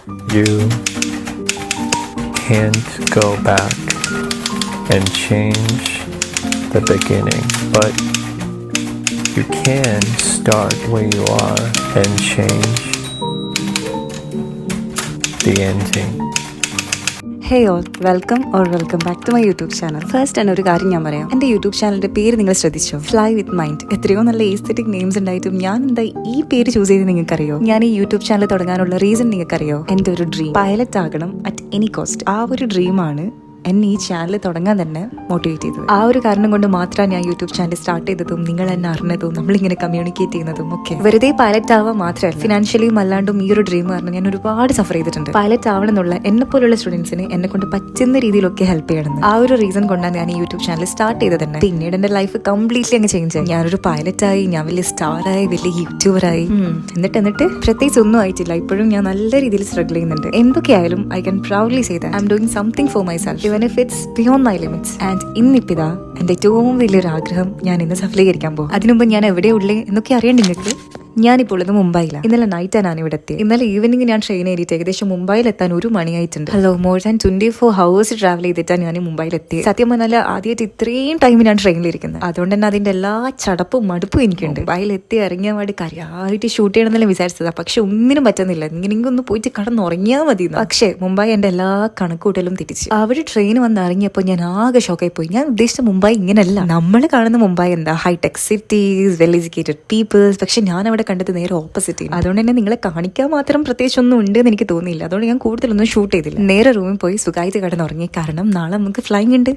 You can't go back and change the beginning, but you can start where you are and change the ending. Hey all, welcome back to my YouTube channel. First തന്നെ ഒരു കാര്യം ഞാൻ പറയാം, എൻ്റെ YouTube ചാനലിന്റെ പേര് നിങ്ങൾ ശ്രദ്ധിച്ചോ? ഫ്ലൈ വിത്ത് മൈൻഡ്. എത്രയോ നല്ല എസ്തെറ്റിക് നെയിംസ് ഉണ്ടായിട്ടും ഞാൻ എന്താ ഈ പേര് ചൂസ് ചെയ്ത് നിങ്ങൾക്കറിയോ? ഞാൻ ഈ യൂട്യൂബ് ചാനൽ തുടങ്ങാനുള്ള റീസൺ നിങ്ങൾക്കറിയോ? എൻ്റെ ഒരു ഡ്രീം പൈലറ്റ് ആകണം അറ്റ് എനി കോസ്റ്റ്. ആ ഒരു ഡ്രീമാണ് എന്നെ ഈ ചാനൽ തുടങ്ങാൻ തന്നെ മോട്ടിവേറ്റ് ചെയ്തത്. ആ ഒരു കാരണം കൊണ്ട് മാത്രമാണ് ഞാൻ യൂട്യൂബ് ചാനൽ സ്റ്റാർട്ട് ചെയ്തതും നിങ്ങൾ എന്നെ അറിഞ്ഞതും നമ്മളിങ്ങനെ കമ്മ്യൂണിക്കേറ്റ് ചെയ്യുന്നതും ഒക്കെ. വെറുതെ പൈലറ്റ് ആവാൻ മാത്രമല്ല, ഫിനാൻഷ്യലിയും അല്ലാണ്ടും ഈ ഒരു ഡ്രീം കാരണം ഞാൻ ഒരുപാട് സഫർ ചെയ്തിട്ടുണ്ട്. പൈലറ്റ് ആവണം എന്നുള്ള എന്നെ പോലുള്ള സ്റ്റുഡൻസിന് എന്നെ കൊണ്ട് പറ്റുന്ന രീതിയിലൊക്കെ ഹെൽപ്പ് ചെയ്യണം. ആ ഒരു റീസൺ കൊണ്ടാണ് ഞാൻ ഈ യൂട്യൂബ് ചാനൽ സ്റ്റാർട്ട് ചെയ്തത് തന്നെ. പിന്നീട് എന്റെ ലൈഫ് കംപ്ലീറ്റ്ലി അങ്ങ് ചേഞ്ച് ആയി. ഞാനൊരു പൈലറ്റായി, ഞാൻ വലിയ സ്റ്റാറായി, വലിയ യൂട്യൂബറായി. എന്നിട്ട് പ്രത്യേകിച്ച് ഒന്നും ആയിട്ടില്ല. ഇപ്പോഴും ഞാൻ നല്ല രീതിയിൽ സ്ട്രഗിൾ ചെയ്യുന്നുണ്ട്. എന്തൊക്കെയായാലും I can proudly say that I am doing something for myself even if it's beyond my limits. And ഇന്നിപ്പിതാ എൻ്റെ ഏറ്റവും വലിയൊരു ആഗ്രഹം ഞാൻ ഇന്ന് സഫലീകരിക്കാൻ പോകും. അതിനുമുമ്പ് ഞാൻ എവിടെയുള്ളേ എന്നൊക്കെ അറിയണ്ട നിങ്ങൾക്ക്. ഞാനിപ്പോൾ ഉള്ളത് മുംബൈയിലാണ്. ഇന്നലെ നൈറ്റാണ് ഞാൻ ഇവിടെ എത്തിയത്. ഇന്നലെ ഈവനിങ് ഞാൻ ട്രെയിൻ കയറിയിട്ട് ഏകദേശം മുംബൈയിൽ എത്താൻ 1 മണിയായിട്ടുണ്ട്. Hello, more than 24 hours travel ചെയ്തിട്ടാണ് ഞാൻ മുംബൈയിൽ എത്തിയത്. സത്യം പറഞ്ഞാൽ ആദ്യമായിട്ട് ഇത്രയും ടൈം ഞാൻ ട്രെയിനിലിരിക്കുന്നത്. അതുകൊണ്ട് തന്നെ അതിന്റെ എല്ലാ ചടപ്പും മടുപ്പും എനിക്കുണ്ട്. മുംബൈയിൽ എത്തി ഇറങ്ങിയ പാട് കാര്യമായിട്ട് ഷൂട്ട് ചെയ്യണമെന്നല്ല വിചാരിച്ചത്. പക്ഷെ ഒന്നിനും പറ്റുന്നില്ല. ഇങ്ങനെയൊന്ന് പോയിട്ട് കടന്നുറങ്ങിയാൽ മതി. പക്ഷേ മുംബൈ എന്റെ എല്ലാ കണക്കൂട്ടലും തെറ്റിച്ച്. അവിടെ ട്രെയിൻ വന്ന് ഇറങ്ങിയപ്പോൾ ഞാൻ ആകെ ഷോക്കായി പോയി. ഞാൻ ഉദ്ദേശിച്ച മുംബൈ ഇങ്ങനെയല്ല. നമ്മൾ കാണുന്ന മുംബൈ എന്താ, hitech cities, well educated peoples. പക്ഷെ ഞാൻ അവിടെ കണ്ടത് നേരെ ഓപ്പോസിറ്റ്. അതുകൊണ്ട് തന്നെ നിങ്ങളെ കാണിക്കാൻ മാത്രം പ്രത്യേകിച്ച് ഒന്നും ഉണ്ട് എന്ന് എനിക്ക് തോന്നിയില്ല. അതുകൊണ്ട് ഞാൻ കൂടുതലൊന്നും ഷൂട്ട് ചെയ്തില്ല. നേരെ റൂമിൽ പോയി സുഖമായിട്ട് കിടന്നുറങ്ങി. കാരണം നാളെ നമുക്ക് ഫ്ലൈങ് ഉണ്ട്.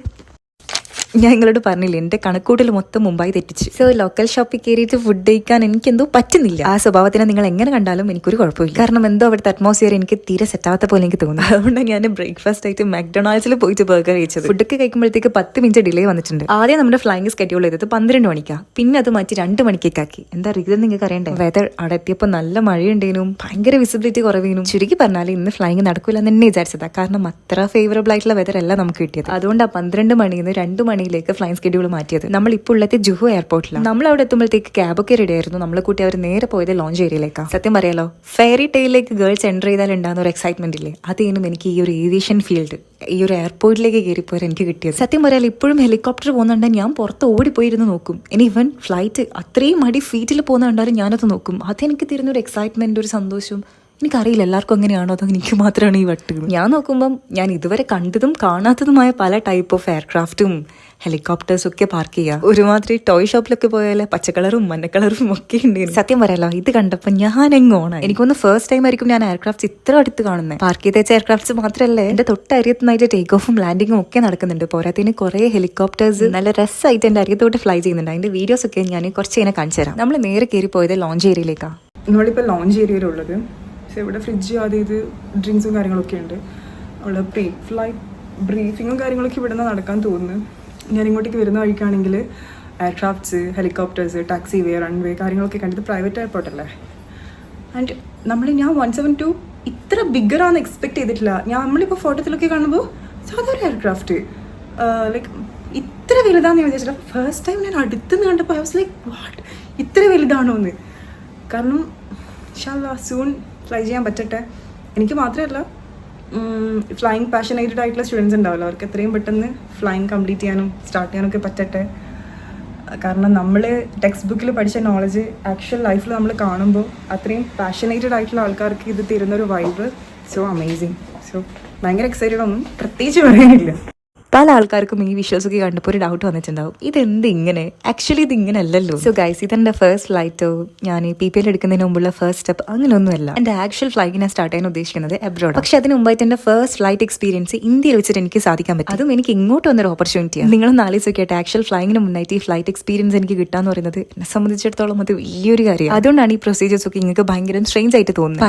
ഞാൻ നിങ്ങളോട് പറഞ്ഞില്ല, എന്റെ കണക്കൂട്ടിൽ മൊത്തം മുംബൈ തെറ്റിച്ച്. സോ ലോക്കൽ ഷോപ്പിൽ കയറിയിട്ട് ഫുഡ് കഴിക്കാൻ എനിക്ക് എന്തോ പറ്റുന്നില്ല. ആ സ്വഭാവത്തിനെ നിങ്ങൾ എങ്ങനെ കണ്ടാലും എനിക്കൊരു കുഴപ്പമില്ല. കാരണം എന്തോ അവിടുത്തെ അറ്റ്മോസ്ഫിയർ എനിക്ക് തീരെ സെറ്റാവാത്ത പോലെ എനിക്ക് തോന്നുന്നു. അതുകൊണ്ട് ഞാൻ ബ്രേക്ക്ഫാസ്റ്റ് ആയിട്ട് മക്ഡൊണാൾഡ്സിൽ പോയിട്ട് ബർഗർ കഴിച്ചത്. ഫുഡൊക്കെ കഴിക്കുമ്പോഴത്തേക്ക് 10 മിനിറ്റ് ഡിലേ വന്നിട്ടുണ്ട്. ആദ്യം നമ്മുടെ ഫ്ലൈങ് സ്കെഡ്യൂൾ ചെയ്തത് 12 മണിക്കാണ്. പിന്നെ അത് മാറ്റി 2 മണിക്കേക്കാക്കി. എന്താ റീസൺ നിങ്ങൾക്ക് അറിയണ്ടേ? വെതർ അവിടെ എത്തിയപ്പോൾ നല്ല മഴയുണ്ടേനും ഭയങ്കര വിസിബിലിറ്റി കുറവേനും. ചുരുക്കി പറഞ്ഞാൽ ഇന്ന് ഫ്ലൈങ് നടക്കില്ല എന്ന് തന്നെ വിചാരിച്ചതാ. കാരണം അത്ര ഫേവറബിൾ ആയിട്ടുള്ള വെതർ അല്ല നമുക്ക് കിട്ടിയത്. അതുകൊണ്ട് 12 മണിയിൽ നിന്ന് 2 മണിയിലേക്ക് ഫ്ലൈങ് സ്കെഡ്യൂൾ മാറ്റിയത്. നമ്മൾ ഇപ്പോൾ ഉള്ളത് ജുഹു എയർപോർട്ടിലാണ്. നമ്മൾ അവിടെ എത്തുമ്പോഴത്തേക്ക് ക്യാബൊക്കെ റെഡി ആയിരുന്നു. നമ്മളെ കൂട്ടി അവർ നേരെ പോയത് ലോഞ്ച് ഏരിയയിലേക്കാണ്. സത്യം പറയാലോ, ഫെയറി ടെയിലേക്ക് ഗേൾസ് എൻ്റർ ചെയ്താൽ ഉണ്ടാകുന്ന ഒരു എക്സൈറ്റ്മെന്റ് ഇല്ലേ, അതേനും എനിക്ക് ഈ ഒരു ഏവിയേഷൻ ഫീൽഡ്, ഈ ഒരു എയർപോർട്ടിലേക്ക് കയറിപ്പോയാൽ എനിക്ക് കിട്ടിയത്. സത്യം പറയാലോ, ഇപ്പോഴും ഹെലികോപ്റ്റർ പോകുന്നുണ്ടെങ്കിൽ ഞാൻ പുറത്ത് ഓടിപ്പോയിരുന്നു നോക്കും. ഇനി ഇവൻ ഫ്ലൈറ്റ് അത്രയും അടി ഫീറ്റിൽ പോകുന്ന കണ്ടാലും ഞാനത് നോക്കും. അതെനിക്ക് തരുന്ന ഒരു എക്സൈറ്റ്മെന്റ്, ഒരു സന്തോഷം. എനിക്കറിയില്ല എല്ലാവർക്കും എങ്ങനെയാണോ അതോ എനിക്ക് മാത്രമാണ് ഈ വട്ട്. ഞാൻ നോക്കുമ്പം ഞാൻ ഇതുവരെ കണ്ടതും കാണാത്തതുമായ പല ടൈപ്പ് ഓഫ് എയർക്രാഫ്റ്റും ഹെലികോപ്റ്റേഴ്സും ഒക്കെ പാർക്ക് ചെയ്യുക. ഒരുമാതിരി ടോയ് ഷോപ്പിലൊക്കെ പോയാലേ പച്ചക്കളറും മഞ്ഞക്കളറും ഒക്കെ ഉണ്ട്. സത്യം പറയാലോ, ഇത് കണ്ടപ്പോൾ ഞാൻ എങ്ങ് ഓണായി. എനിക്കൊന്ന് ഫസ്റ്റ് ടൈം ആയിരിക്കും ഞാൻ എയർക്രാഫ്റ്റ് ഇത്ര അടുത്ത് കാണുന്നത്. പാർക്ക് ചെയ്ത വെച്ച എയർക്രാഫ്റ്റ്സ് മാത്രമല്ലേ, എന്റെ തൊട്ടരിയത്തുനിന്നായിട്ട് ടേക്ക് ഓഫും ലാൻഡിങ്ങും ഒക്കെ നടക്കുന്നുണ്ട്. പോരാത്തതിന് കുറെ ഹെലികോപ്റ്റേഴ്സ് നല്ല രസമായിട്ട് എന്റെ അരിയത്തോട്ട് ഫ്ലൈ ചെയ്യുന്നുണ്ട്. അതിന്റെ വീഡിയോസ് ഒക്കെ ഞാൻ കുറച്ച് ഇങ്ങനെ കാണിച്ചു തരാം. നമ്മൾ നേരെ കയറി പോയത് ലോഞ്ച് ഏരിയയിലേക്കാണ്. നമ്മളിപ്പോൾ ലോഞ്ച് ഏരിയയിലുള്ളത്. പക്ഷേ ഇവിടെ ഫ്രിഡ്ജ് ആദ്യം ഇത് ഡ്രിങ്ക്സും കാര്യങ്ങളൊക്കെ ഉണ്ട്. അവിടെ ഫ്ലൈറ്റ് ബ്രീഫിങ്ങും കാര്യങ്ങളൊക്കെ ഇവിടെ നിന്ന് നടക്കാൻ തോന്നുന്നു. ഞാൻ ഇങ്ങോട്ടേക്ക് വരുന്ന വഴിക്കാണെങ്കിൽ എയർക്രാഫ്റ്റ്സ്, ഹെലികോപ്റ്റേഴ്സ്, ടാക്സി വേ, റൺവേ കാര്യങ്ങളൊക്കെ കണ്ടത്. പ്രൈവറ്റ് എയർപോർട്ടല്ലേ. ആൻഡ് ഞാൻ 172 ഇത്ര ബിഗറാന്ന് എക്സ്പെക്ട് ചെയ്തിട്ടില്ല. നമ്മളിപ്പോൾ ഫോട്ടോത്തിലൊക്കെ കാണുമ്പോൾ സാധാരണ എയർക്രാഫ്റ്റ് ലൈക്ക് ഇത്ര വലുതാണെന്ന് ഞാൻ വിചാരിച്ചില്ല. ഫസ്റ്റ് ടൈം ഞാൻ അടുത്തുനിന്ന് കണ്ടപ്പോൾ ഐ വാസ് ലൈക്ക് വാട്ട്, ഇത്ര വലുതാണോ എന്ന്. കാരണം ഇൻഷാല്ലാ സൂൺ ഫ്ലൈ ചെയ്യാൻ പറ്റട്ടെ. എനിക്ക് മാത്രമല്ല, ഫ്ലൈയിങ് പാഷനേറ്റഡ് ആയിട്ടുള്ള സ്റ്റുഡൻസ് ഉണ്ടാവില്ല, അവർക്ക് എത്രയും പെട്ടെന്ന് ഫ്ലൈയിങ് കംപ്ലീറ്റ് ചെയ്യാനും സ്റ്റാർട്ട് ചെയ്യാനൊക്കെ പറ്റട്ടെ. കാരണം നമ്മൾ ടെക്സ്റ്റ് ബുക്കിൽ പഠിച്ച നോളജ് ആക്ച്വൽ ലൈഫിൽ നമ്മൾ കാണുമ്പോൾ അത്രയും പാഷനേറ്റഡ് ആയിട്ടുള്ള ആൾക്കാർക്ക് ഇത് തരുന്നൊരു വൈബ് സോ അമേസിങ്. സോ ഭയങ്കര എക്സൈറ്റഡ്, ഒന്നും പ്രത്യേകിച്ച് പറയാനില്ല. പല ആൾക്കാർക്കും ഈ വിഷ്വൽസൊക്കെ കണ്ടപ്പോൾ ഒരു ഡൗട്ട് വന്നിട്ടുണ്ടാവും, ഇതെന്ത് ഇങ്ങനെ? ആക്ച്വലി ഇത് ഇങ്ങനെ അല്ലല്ലോ. സോ ഗൈസ്, ഇതെന്റെ ഫസ്റ്റ് ഫ്ലൈറ്റോ ഞാൻ PPL എടുക്കുന്നതിന് മുമ്പുള്ള ഫസ്റ്റ് സ്റ്റെപ്പ് അങ്ങനെയൊന്നുമല്ല. എന്റെ ആക്ച്വൽ ഫ്ലൈറ്റ് ഞാൻ സ്റ്റാർട്ട് ചെയ്യാൻ ഉദ്ദേശിക്കുന്നത് എബ്രോഡ്. പക്ഷെ അതിന് മുമ്പായിട്ട് എന്റെ ഫസ്റ്റ് ഫ്ലൈറ്റ് എക്സ്പീരിയൻസ് ഇന്ത്യയിൽ വെച്ചിട്ട് എനിക്ക് സാധിക്കാൻ പറ്റും. അതും എനിക്ക് ഇങ്ങോട്ട് വന്നൊരു ഓപ്പർച്യൂണിറ്റിയാണ്. നിങ്ങളൊന്ന് ആലോചിച്ചൊക്കെയായിട്ട് ആക്ച്വൽ ഫ്ലൈങ്ങിന് മുന്നായിട്ട് ഈ ഫ്ലൈറ്റ് എക്സ്പീരിയൻസ് എനിക്ക് കിട്ടാന്ന് പറയുന്നത് എന്നെ സംബന്ധിച്ചിടത്തോളം അത് വലിയൊരു കാര്യമാണ്. അതുകൊണ്ടാണ് ഈ പ്രൊസീജിയേഴ്സ് ഒക്കെ നിങ്ങൾക്ക് ഭയങ്കര സ്ട്രേഞ്ച് ആയിട്ട് തോന്നുന്നത്.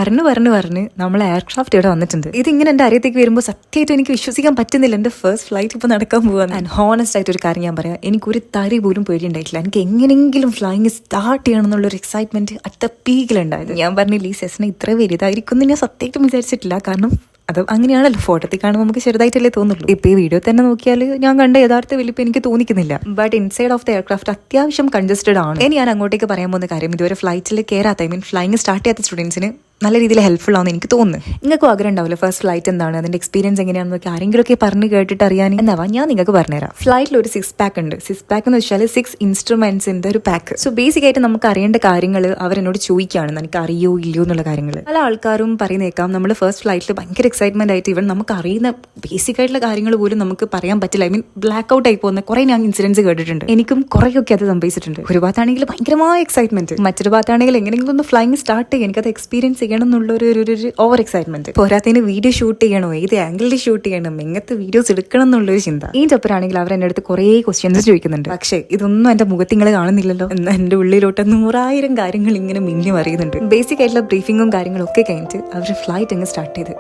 പറഞ്ഞ് നമ്മളെ എയർക്രാഫ്റ്റ് ഇവിടെ വന്നിട്ടുണ്ട്. ഇതിങ്ങനെ എന്റെ അറിയത്തേക്ക് വരുമ്പോൾ സത്യമായിട്ട് എനിക്ക് വിശ്വസിക്കാൻ പറ്റുന്നില്ല. എന്റെ ഫസ്റ്റ് ഫ്ലൈറ്റ് ഇപ്പൊ നടക്കാൻ പോവാണ്. ആൻഡ് ഹോണസ്റ്റ് ആയിട്ട് ഒരു കാര്യം ഞാൻ പറയാം, എനിക്കൊരു തരി പോലും പേടിയുണ്ടായിട്ടില്ല. എനിക്ക് എങ്ങനെയെങ്കിലും ഫ്ലൈങ് സ്റ്റാർട്ട് ചെയ്യണം എന്നുള്ളൊരു എക്സൈറ്റ്മെന്റ് അറ്റ് പീക്കിലുണ്ടായത്. ഞാൻ പറഞ്ഞില്ല, ഈ സെഷന് ഇത്ര വലുതായിരിക്കും എന്ന് ഞാൻ സത്യമായിട്ടും വിചാരിച്ചിട്ടില്ല. കാരണം അത് അങ്ങനെയാണല്ലോ, ഫോട്ടോത്തിൽ കാണുമ്പോൾ നമുക്ക് ചെറുതായിട്ടല്ലേ തോന്നുള്ളൂ. ഇപ്പൊ ഈ വീഡിയോ തന്നെ നോക്കിയാൽ ഞാൻ കണ്ട യഥാർത്ഥ വലിപ്പം എനിക്ക് തോന്നിക്കുന്നില്ല. But inside of the aircraft അത്യാവശ്യം കൺജസ്റ്റഡ് ആണ്. ഇനി ഞാൻ അങ്ങോട്ടേക്ക് പറയാൻ പോകുന്ന കാര്യം, ഇതുവരെ ഫ്ലൈറ്റിൽ കയറാത്ത, ഐ മീൻ ഫ്ലൈങ് സ്റ്റാർട്ട് ചെയ്യാത്ത സ്റ്റുഡൻസിന് നല്ല രീതിയിൽ ഹെൽപ്ഫുൾ ആവുമെന്ന് എനിക്ക് തോന്നുന്നു. നിങ്ങൾക്ക് ആഗ്രഹം ഉണ്ടാവില്ല ഫസ്റ്റ് ഫ്ലൈറ്റ് എന്താണ്, അതിന്റെ എക്സ്പീരിയൻസ് എങ്ങനെയാണെന്നൊക്കെ ആരെങ്കിലുമൊക്കെ പറഞ്ഞ് കേട്ടിട്ട് അറിയാൻ. എന്നാവാ ഞാൻ നിങ്ങൾക്ക് പറഞ്ഞുതരാം. ഫ്ലൈറ്റിൽ ഒരു 6 പാക്ക് ഉണ്ട്. 6 പാക്ക് എന്ന് വെച്ചാൽ 6 ഇൻസ്ട്രുമെന്റ്സിന്റെ ഒരു പാക്ക്. സോ ബേസിക് ആയിട്ട് നമുക്ക് അറിയേണ്ട കാര്യങ്ങൾ അവരെന്നോട് ചോദിക്കുകയാണ്, എനിക്ക് അറിയോ ഇല്ലയോ എന്നുള്ള കാര്യങ്ങൾ. പല ആൾക്കാരും പറയുന്നേക്കാം നമ്മൾ ഫസ്റ്റ് ഫ്ലൈറ്റിൽ ഭയങ്കര എക്സൈറ്റ്മെന്റ് ആയിട്ട് ഇവൻ നമുക്ക് അറിയുന്ന ബേസിക് ആയിട്ടുള്ള കാര്യങ്ങൾ പോലും നമുക്ക് പറയാൻ പറ്റില്ല. ഐ മീൻ ബ്ലാക്ക് ഔട്ട് ആയി പോകുന്ന കുറെ ഞാൻ ഇൻസിഡൻസ് കേട്ടിട്ടുണ്ട്. എനിക്കും കുറേയൊക്കെ അത് സംഭവിച്ചിട്ടുണ്ട്. ഒരു ഭാഗത്താണെങ്കിൽ ഭയങ്കരമായ എക്സൈറ്റ്മെന്റ്, മറ്റൊരു ഭാഗത്താണെങ്കിൽ എങ്ങനെയെങ്കിലും ഒന്ന് ഫ്ലൈങ് സ്റ്റാർട്ട് ചെയ്യാൻ എനിക്കത് എക്സ്പീരിയൻസ് ചെയ്യണം എന്നുള്ള ഒരു ഓവർ എക്സൈറ്റ്മെന്റ്. പോരാത്തതിന് വീഡിയോ ഷൂട്ട് ചെയ്യണോ, ഏത് ആംഗിളിൽ ഷൂട്ട് ചെയ്യണം, എങ്ങനത്തെ വീഡിയോസ് എടുക്കണം എന്നുള്ളൊരു ചിന്ത. ഈ ചപ്പറാണെങ്കിൽ അവർ എൻ്റെ അടുത്ത് കുറേ ക്വസ്റ്റ്യൻസ് ചോദിക്കുന്നുണ്ട്. പക്ഷേ ഇതൊന്നും എന്റെ മുഖത്ത് നിങ്ങൾ കാണുന്നില്ലല്ലോ. എന്നാൽ എന്റെ ഉള്ളിലോട്ട് 100,000 കാര്യങ്ങൾ ഇങ്ങനെ മിന്നി മറിയുന്നുണ്ട്. ബേസിക് ആയിട്ടുള്ള ബ്രീഫിങ്ങും കാര്യങ്ങളും ഒക്കെ കഴിഞ്ഞിട്ട് അവർ ഫ്ലൈറ്റ് അങ്ങ് സ്റ്റാർട്ട് ചെയ്ത്.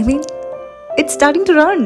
I mean it's starting to run.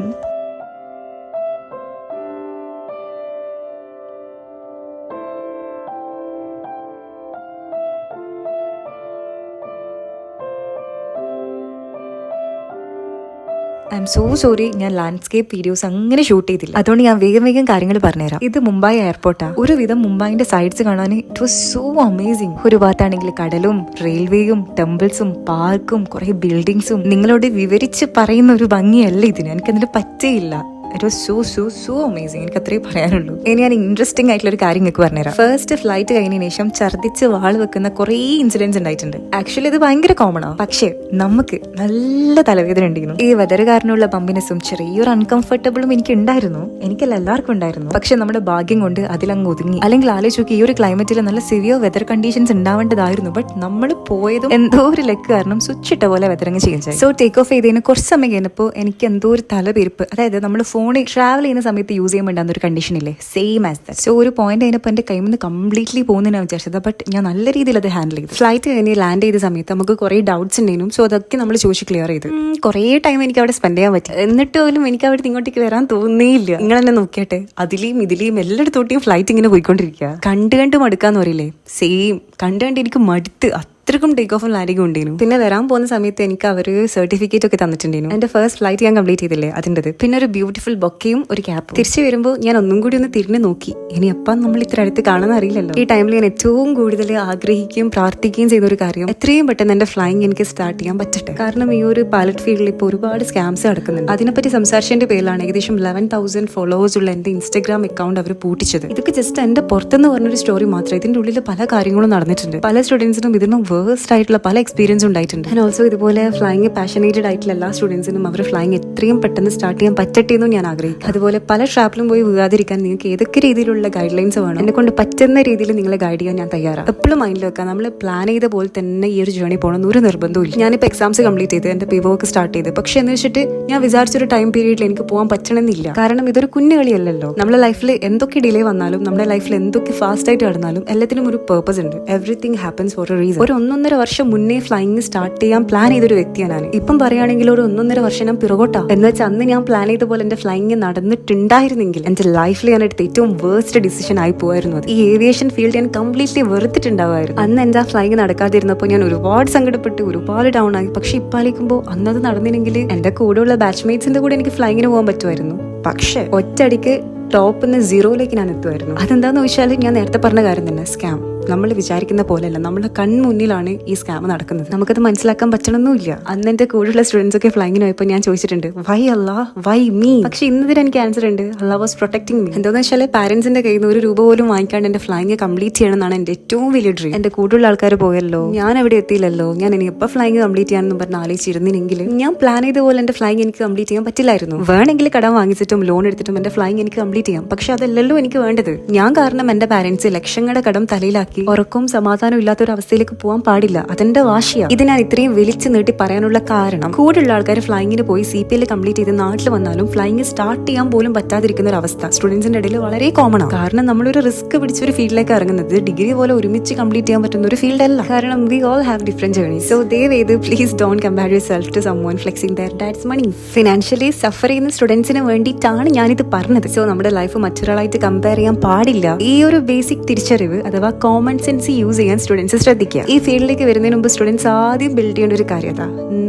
I'm so sorry, ഞാൻ ലാൻഡ്സ്കേപ്പ് വീഡിയോസ് അങ്ങനെ ഷൂട്ട് ചെയ്തില്ല. അതുകൊണ്ട് ഞാൻ വേഗം കാര്യങ്ങൾ പറഞ്ഞുതരാം. ഇത് മുംബൈ എയർപോർട്ടാണ്. ഒരുവിധം മുംബൈന്റെ സൈഡ്സ് കാണാൻ ഇറ്റ് വാസ് സോ അമേസിംഗ്. ഒരു ഭാഗത്താണെങ്കിൽ കടലും റെയിൽവേയും ടെമ്പിൾസും പാർക്കും കുറെ ബിൽഡിങ്സും നിങ്ങളോട് വിവരിച്ച് പറയുന്ന ഒരു ഭംഗിയല്ല ഇതിന്. എനിക്കതിന് പറ്റേയില്ല. It was so amazing. എനിക്ക് അത്രേ പറയാനുള്ളൂ. ഇനി ഞാൻ ഇൻട്രസ്റ്റിംഗ് ആയിട്ടുള്ള ഒരു കാര്യം നിങ്ങൾക്ക് പറഞ്ഞുതരാം. ഫസ്റ്റ് ഫ്ലൈറ്റ് കഴിഞ്ഞതിന് ശേഷം ഛർദ്ദിച്ച് വാൾ വെക്കുന്ന കുറേ ഇൻസിഡൻസ് ഉണ്ടായിട്ടുണ്ട്. ആക്ച്വലി ഇത് ഭയങ്കര കോമൺ ആണ്. പക്ഷേ നമുക്ക് നല്ല തലവേദന ഉണ്ടായിരുന്നു. ഈ വെതർ കാരണമുള്ള ബമ്പിനെസ്സും ചെറിയൊരു അൺകംഫർട്ടബിളും എനിക്ക് ഉണ്ടായിരുന്നു. എനിക്കല്ല, എല്ലാവർക്കും ഉണ്ടായിരുന്നു. പക്ഷെ നമ്മുടെ ഭാഗ്യം കൊണ്ട് അതിലങ്ങ് ഒതുങ്ങി. അല്ലെങ്കിൽ ആലോചിച്ച് നോക്കി, ഈ ഒരു ക്ലൈമറ്റിൽ നല്ല സിവിയർ വെതർ കണ്ടീഷൻസ് ഉണ്ടാവേണ്ടതായിരുന്നു. ബട്ട് നമ്മൾ പോയതും എന്തോ ഒരു ലക്ക് കാരണം സ്വിച്ച് ഇട്ട പോലെ വെതർ അങ്ങ് ചേഞ്ച് ആയി. സോ ടേക്ക് ഓഫ് ചെയ്തതിന് കുറച്ച് സമയം കഴിഞ്ഞപ്പോൾ എനിക്ക് എന്തോ ഒരു തലപെരുപ്പ്, അതായത് നമ്മൾ ഫോണിൽ ട്രാവൽ ചെയ്യുന്ന സമയത്ത് യൂസ് ചെയ്യാൻ വേണ്ട ഒരു കണ്ടീഷൻ ഇല്ലേ, സെയിം ആസ് ദാറ്റ്. സോ ഒരു പോയിന്റ് കഴിഞ്ഞപ്പോൾ എന്റെ കൈമിൽ നിന്ന് കംപ്ലീറ്റ്ലി പോകുന്നതിനാണ് വിചാരിച്ചത്. ബട്ട് ഞാൻ നല്ല രീതിയിൽ അത് ഹാൻഡിൽ ചെയ്തു. ഫ്ലൈറ്റ് കഴിഞ്ഞ് ലാൻഡ് ചെയ്ത സമയത്ത് നമുക്ക് കുറേ ഡൗട്ട്സ് ഉണ്ടായിരുന്നു. സോ അതൊക്കെ നമ്മൾ ചോദിച്ച് ക്ലിയർ ചെയ്തു. കുറേ ടൈം എനിക്ക് അവിടെ സ്പെൻഡ് ചെയ്യാൻ പറ്റി. എന്നിട്ട് പോലും എനിക്ക് അവിടെ ഇങ്ങോട്ടേക്ക് വരാൻ തോന്നിയില്ല. നിങ്ങൾ തന്നെ നോക്കിയാട്ടെ, അതിലെയും ഇതിലെയും എല്ലായിടത്തോട്ടും ഫ്ലൈറ്റ് ഇങ്ങനെ പോയിക്കൊണ്ടിരിക്കുക. കണ്ട് മടുക്കാന്ന് പറയില്ലേ, സെയിം കണ്ട് എനിക്ക് മടുത്ത് അത്രക്കും ടേക്ക് ഓഫും ലാൻഡിങ്ങും ഉണ്ടായിരുന്നു. പിന്നെ വരാൻ പോകുന്ന സമയത്ത് എനിക്ക് അവർ സർട്ടിഫിക്കറ്റ് ഒക്കെ തന്നിട്ടുണ്ടായിരുന്നു. എന്റെ ഫസ്റ്റ് ഫ്ലൈറ്റ് ഞാൻ കംപ്ലീറ്റ് ചെയ്തില്ലേ അതിൻ്റെത്. പിന്നെ ഒരു ബ്യൂട്ടിഫുൾ ബൊക്കയും ഒരു ക്യാപ്പും. തിരിച്ചു വരുമ്പോൾ ഞാൻ ഒന്നും കൂടി ഒന്ന് തിരിഞ്ഞു നോക്കി, ഇനി എപ്പം നമ്മൾ ഇത്ര അടുത്ത് കാണാൻ അറിയില്ലല്ലോ. ഈ ടൈമിൽ ഞാൻ ഏറ്റവും കൂടുതൽ ആഗ്രഹിക്കുകയും പ്രാർത്ഥിക്കുകയും ചെയ്ത ഒരു കാര്യം, എത്രയും പെട്ടെന്ന് എന്റെ ഫ്ലൈങ് എനിക്ക് സ്റ്റാർട്ട് ചെയ്യാൻ പറ്റട്ടെ. കാരണം ഈ ഒരു പൈലറ്റ് ഫീൽഡിൽ ഇപ്പോൾ ഒരുപാട് സ്കാംസ് നടക്കുന്നുണ്ട്. അതിനെപ്പറ്റി സംസാരിച്ചതിന്റെ പേരിലാണ് ഏകദേശം 11,000 ഫോളോവേഴ്സ് ഉള്ള എന്റെ ഇൻസ്റ്റാഗ്രാം അക്കൗണ്ട് അവർ പൂട്ടിച്ചത്. ഇതൊക്കെ ജസ്റ്റ് എന്റെ പുറത്തുനിന്ന് പറഞ്ഞൊരു സ്റ്റോറി മാത്രം. ഇതിന്റെ ഉള്ളിൽ പല കാര്യങ്ങളും നടന്നിട്ടുണ്ട്. പല സ്റ്റുഡൻസിനും ഇതിനും വേഴ്സ്റ്റ് ആയിട്ടുള്ള പല എക്സ്പീരിയൻസ് ഉണ്ടായിട്ടുണ്ട്. ആൻഡ് ഓൾസോ ഇതുപോലെ ഫ്ലൈങ് പാഷനേറ്റഡ് ആയിട്ടുള്ള എല്ലാ സ്റ്റുഡൻസിനും അവർ ഫ്ലൈങ് എത്രയും പെട്ടെന്ന് സ്റ്റാർട്ട് ചെയ്യാൻ പറ്റട്ടെ എന്നും ഞാൻ ആഗ്രഹിക്കും. അതുപോലെ പല ട്രാപ്പിലും പോയി വീഴാതിരിക്കാൻ നിങ്ങൾക്ക് ഏതൊക്കെ രീതിയിലുള്ള ഗൈഡ് ലൈൻസ് വേണം, എന്നെ കൊണ്ട് പറ്റുന്ന രീതിയിൽ നിങ്ങളെ ഗൈഡ് ചെയ്യാൻ ഞാൻ തയ്യാറാണ്. എപ്പോഴും മൈൻഡിൽ വെക്കാം, നമ്മൾ പ്ലാൻ ചെയ്ത പോലെ തന്നെ ഈ ഒരു ജേർണി പോകണം ഒരു നിർബന്ധമില്ല. ഞാനിപ്പോൾ എക്സാംസ് കംപ്ലീറ്റ് ചെയ്ത് എന്റെ പേപ്പർ വർക്ക് സ്റ്റാർട്ട് ചെയ്ത്, പക്ഷെ എന്ന് വെച്ചിട്ട് ഞാൻ വിചാരിച്ചൊരു ടൈം പീരീഡിൽ എനിക്ക് പോകാൻ പറ്റണമെന്നില്ല. കാരണം ഇതൊരു കുഞ്ഞു കളിയല്ലല്ലോ. നമ്മുടെ ലൈഫിൽ എന്തൊക്കെ ഡിലേ വന്നാലും, നമ്മുടെ ലൈഫിൽ എന്തൊക്കെ ഫാസ്റ്റ് ആയിട്ട് നടന്നാലും എല്ലാത്തിനും ഒരു പേർപ്പസ് ഉണ്ട്. Everything happens four A reason. ഒരു 1.5 വർഷം മുന്നേ ഫ്ലൈങ് സ്റ്റാർട്ട് ചെയ്യാൻ പ്ലാൻ ചെയ്തൊരു വ്യക്തിയാണ് ഞാൻ. ഇപ്പം പറയുകയാണെങ്കിൽ ഒരു 1.5 വർഷം ഞാൻ പിറകോട്ടാ. എന്ന് വെച്ചാൽ അന്ന് ഞാൻ പ്ലാൻ ചെയ്ത പോലെ എന്റെ ഫ്ലൈങ് നടന്നിട്ടുണ്ടായിരുന്നെങ്കിൽ എന്റെ ലൈഫിൽ ഞാൻ എടുത്ത ഏറ്റവും വേർസ്റ്റ് ഡിസിഷൻ ആയി പോയിരുന്നു. അത് ഈ ഏവിയേഷൻ ഫീൽഡ് ഞാൻ കംപ്ലീറ്റ്ലി വെറുത്തിട്ടുണ്ടാവുമായിരുന്നു. അന്ന് എന്റെ ഫ്ലൈങ് നടക്കാതിരുന്നപ്പോൾ ഞാൻ ഒരുപാട് സങ്കടപ്പെട്ട് ഒരുപാട് ഡൗൺ ആയി. പക്ഷെ ഇപ്പാലിക്കുമ്പോൾ അന്നത് നടന്നില്ലെങ്കിൽ എന്റെ കൂടെയുള്ള ബാച്ച്മേറ്റ്സിന്റെ കൂടെ എനിക്ക് ഫ്ലൈങ്ങിന് പോകാൻ പറ്റുമായിരുന്നു. പക്ഷെ ഒറ്റയടിക്ക് ടോപ്പിൽ നിന്ന് 0യിലേക്ക് ഞാൻ എത്തുമായിരുന്നു. അതെന്താന്ന് വെച്ചാൽ ഞാൻ നേരത്തെ പറഞ്ഞ കാര്യം തന്നെ, സ്കാം. നമ്മൾ വിചാരിക്കുന്ന പോലെയല്ല, നമ്മുടെ കൺമുന്നിലാണ് ഈ സ്കാം നടക്കുന്നത്. നമുക്കത് മനസ്സിലാക്കാൻ പറ്റണമെന്നില്ല. അന്ന് എന്റെ കൂടെയുള്ള സ്റ്റുഡൻസ് ഒക്കെ ഫ്ലൈങ്ങിന് പോയപ്പോൾ ഞാൻ ചോദിച്ചിട്ടുണ്ട്, വൈ അല്ലാ, വൈ മീ? പക്ഷെ ഇന്നതിന് എനിക്ക് ആൻസർ ഉണ്ട്, അല്ലാ വാസ് പ്രൊട്ടക്ടിങ് മീ. എന്താണെന്ന് വെച്ചാൽ പാരന്റ്സിന്റെ കയ്യിൽ നിന്ന് ₹1 പോലും വാങ്ങിക്കാണ്ട് എന്റെ ഫ്ലൈങ് കംപ്ലീറ്റ് ചെയ്യണം എന്നാണ് എന്റെ ഏറ്റവും വലിയ ഡ്രീം. എന്റെ കൂടെയുള്ള ആൾക്കാർ പോയല്ലോ, ഞാൻ എവിടെ എത്തിയില്ലല്ലോ, ഞാൻ ഇനി എപ്പോൾ ഫ്ലൈങ് കംപ്ലീറ്റ് ചെയ്യാനെന്ന് പറഞ്ഞ് ആലോചിച്ചിരുന്നെങ്കിൽ ഞാൻ പ്ലാൻ ചെയ്ത പോലെ എന്റെ ഫ്ലൈങ് എനിക്ക് കംപ്ലീറ്റ് ചെയ്യാൻ പറ്റില്ലായിരുന്നു. വേണമെങ്കിൽ കടം വാങ്ങിച്ചിട്ടും ലോൺ എടുത്തിട്ടും എന്റെ ഫ്ലൈങ് എനിക്ക് കംപ്ലീറ്റ് ചെയ്യാം. പക്ഷെ അതല്ലല്ലോ എനിക്ക് വേണ്ടത്. ഞാൻ കാരണം എന്റെ പാരന്റ്സ് ലക്ഷങ്ങളുടെ കടം തലയിലാക്കി ഉറക്കവും സമാധാനം ഇല്ലാത്ത ഒരു അവസ്ഥയിലേക്ക് പോകാൻ പാടില്ല. അതെന്റെ വാശിയാണ്. ഇത് ഞാൻ ഇത്രയും വിളിച്ചു നീട്ടി പറയാനുള്ള കാരണം, കൂടുതലുള്ള ആൾക്കാർ ഫ്ലൈങ്ങിന് പോയി CPL കംപ്ലീറ്റ് ചെയ്ത് നാട്ടിൽ വന്നാലും ഫ്ലൈങ് സ്റ്റാർട്ട് ചെയ്യാൻ പോലും പറ്റാതിരിക്കുന്ന ഒരു അവസ്ഥ സ്റ്റുഡൻസിന്റെ ഇടയിൽ വളരെ കോമൺ ആണ്. കാരണം നമ്മളൊരു റിസ്ക് പിടിച്ചൊരു ഫീൽഡിലേക്ക് ഇറങ്ങുന്നത് ഡിഗ്രി പോലെ ഒരുമിച്ച് കംപ്ലീറ്റ് ചെയ്യാൻ പറ്റുന്ന ഒരു ഫീൽഡ് അല്ല. കാരണം we all have different journeys. So ദയവേത് please don't compare yourself to someone flexing their dad's money. Financially suffer ചെയ്യുന്ന സ്റ്റുഡൻസിന് വേണ്ടിയിട്ടാണ് ഞാനിത് പറഞ്ഞത്. സോ നമ്മുടെ ലൈഫ് മറ്റൊരാളായിട്ട് കമ്പയർ ചെയ്യാൻ പാടില്ല. ഈ ഒരു ബേസിക് തിരിച്ചറിവ് അഥവാ കോമൺ സെൻസ് യൂസ് ചെയ്യാൻ സ്റ്റുഡൻസ് ശ്രദ്ധിക്കുക. ഈ ഫീൽഡിലേക്ക് വരുന്നതിന് മുമ്പ് സ്റ്റുഡൻസ് ആദ്യം ബിൽഡ് ചെയ്യേണ്ട ഒരു കാര്യത,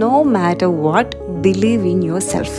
no matter what, believe in your self.